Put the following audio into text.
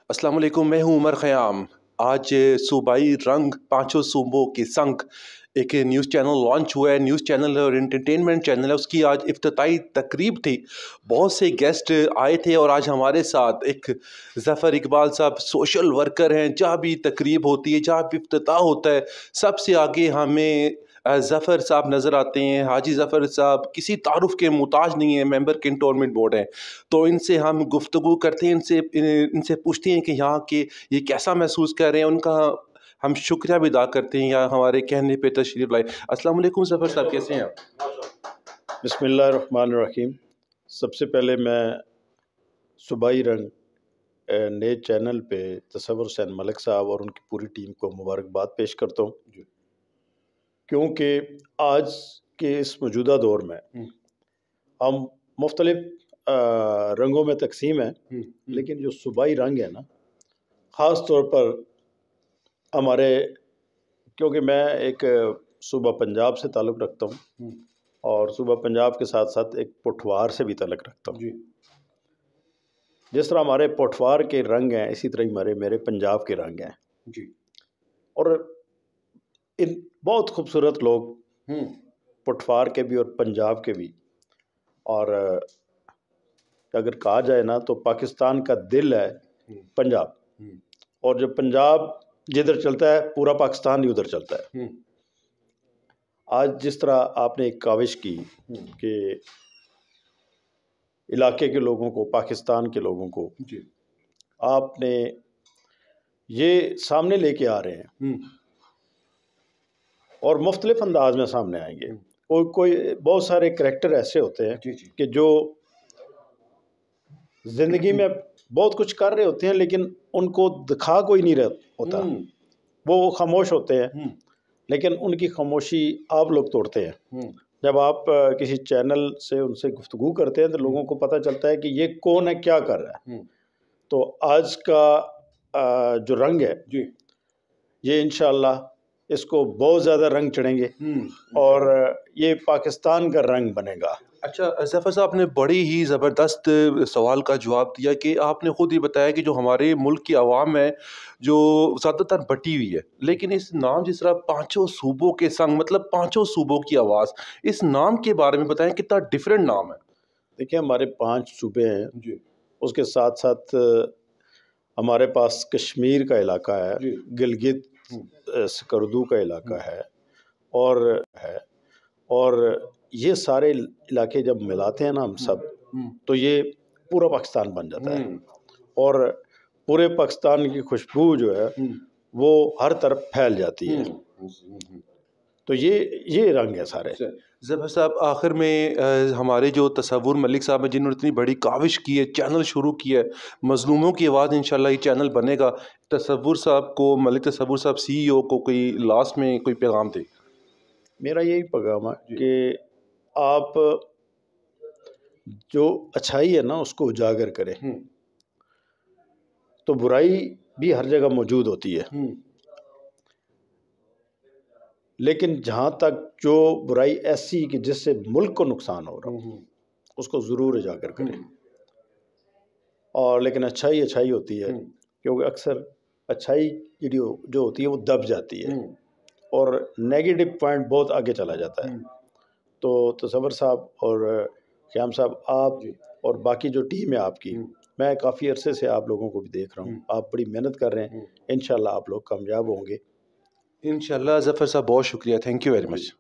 अस्सलाम वालेकुम, मैं हूं उमर ख़याम। आज सूबाई रंग पाँचों सूबों के संग एक न्यूज़ चैनल लॉन्च हुआ है। न्यूज़ चैनल और एंटरटेनमेंट चैनल है, उसकी आज इफ्तिताई तकरीब थी। बहुत से गेस्ट आए थे और आज हमारे साथ एक ज़फ़र इकबाल साहब सोशल वर्कर हैं। जहाँ भी तकरीब होती है, जहाँ भी इफ्तिताह होता है, सबसे आगे हमें ज़फ़र साहब नज़र आते हैं। हाजी ज़फ़र साहब किसी तारुफ़ के मुताज नहीं है, मेंबर कैंटोनमेंट बोर्ड हैं। तो इनसे हम गुफ्तगू करते हैं, इनसे पूछते हैं कि यहाँ के ये कैसा महसूस कर रहे हैं। उनका हम शुक्रिया भी अदा करते हैं, या हमारे कहने पे तशरीफ़ लाए। अस्सलाम वालेकुम ज़फ़र साहब, कैसे हैं आप? बिस्मिल्लाहिर्रहमानिर्रहीम। सबसे पहले मैं सूबाई रंग नए चैनल पे तसव्वुर हुसैन मलिक साहब और उनकी पूरी टीम को मुबारकबाद पेश करता हूँ, क्योंकि आज के इस मौजूदा दौर में हम मुख्तलिफ रंगों में तकसीम है, लेकिन जो सूबाई रंग है ना, ख़ास तौर पर हमारे, क्योंकि मैं एक सूबा पंजाब से ताल्लुक़ रखता हूँ और सूबा पंजाब के साथ साथ एक पोठवार से भी ताल्लुक़ रखता हूँ। जिस तरह हमारे पोठवार के रंग हैं, इसी तरह ही मेरे पंजाब के रंग हैं जी। और इन बहुत खूबसूरत लोग, पोठवार के भी और पंजाब के भी। और अगर कहा जाए ना, तो पाकिस्तान का दिल है पंजाब, और जब पंजाब जिधर चलता है पूरा पाकिस्तान ही उधर चलता है। आज जिस तरह आपने एक काविश की कि इलाके के लोगों को, पाकिस्तान के लोगों को जी, आपने ये सामने लेके आ रहे हैं और मुख्तलिफ अंदाज में सामने आएंगे। कोई बहुत सारे करैक्टर ऐसे होते हैं जी, कि जो ज़िंदगी में बहुत कुछ कर रहे होते हैं, लेकिन उनको दिखा कोई नहीं रहा होता। वो खामोश होते हैं, लेकिन उनकी खामोशी आप लोग तोड़ते हैं। जब आप किसी चैनल से उनसे गुफ्तगू करते हैं तो लोगों को पता चलता है कि ये कौन है, क्या कर रहा है। तो आज का जो रंग है जी, ये इंशाअल्लाह इसको बहुत ज़्यादा रंग चढ़ेंगे और ये पाकिस्तान का रंग बनेगा। अच्छा ज़फ़र साहब, आपने बड़ी ही ज़बरदस्त सवाल का जवाब दिया कि आपने ख़ुद ही बताया कि जो हमारे मुल्क की आवाम है जो ज़्यादातर बटी हुई है, लेकिन इस नाम जिस तरह पाँचों सूबों के संग, मतलब पाँचों सूबों की आवाज़, इस नाम के बारे में बताएं, कितना डिफरेंट नाम है। देखिए, हमारे 5 सूबे हैं जी, उसके साथ साथ हमारे पास कश्मीर का इलाका है, गिलगित स्कर्दू का इलाका है, और ये सारे इलाके जब मिलाते हैं ना हम सब, तो ये पूरा पाकिस्तान बन जाता है। और पूरे पाकिस्तान की खुशबू जो है वो हर तरफ फैल जाती है। तो ये रंग है सारे। ज़फ़र साहब, आखिर में हमारे जो तसव्वुर मलिक साहब हैं, जिन्होंने इतनी बड़ी काविश की है, चैनल शुरू किया है, मज़लूमों की आवाज़, इंशाल्लाह ये चैनल बनेगा। तसव्वुर साहब को, मलिक तसव्वुर साहब CEO को कोई लास्ट में कोई पैगाम दे। मेरा यही पैगाम है कि आप जो अच्छाई है ना उसको उजागर करें। तो बुराई भी हर जगह मौजूद होती है, लेकिन जहाँ तक जो बुराई ऐसी कि जिससे मुल्क को नुकसान हो रहा, उसको ज़रूर उजागर करें। और लेकिन अच्छाई अच्छाई होती है, क्योंकि अक्सर अच्छाई जो होती है वो दब जाती है और नेगेटिव पॉइंट बहुत आगे चला जाता है। तो तसव्वुर साहब और ख़याम साहब, आप और बाकी जो टीम है आपकी, मैं काफ़ी अरसे से आप लोगों को भी देख रहा हूँ, आप बड़ी मेहनत कर रहे हैं। इंशाल्लाह आप लोग कामयाब होंगे। इंशाल्लाह। ज़फ़र साहब, बहुत शुक्रिया, थैंक यू वेरी मच।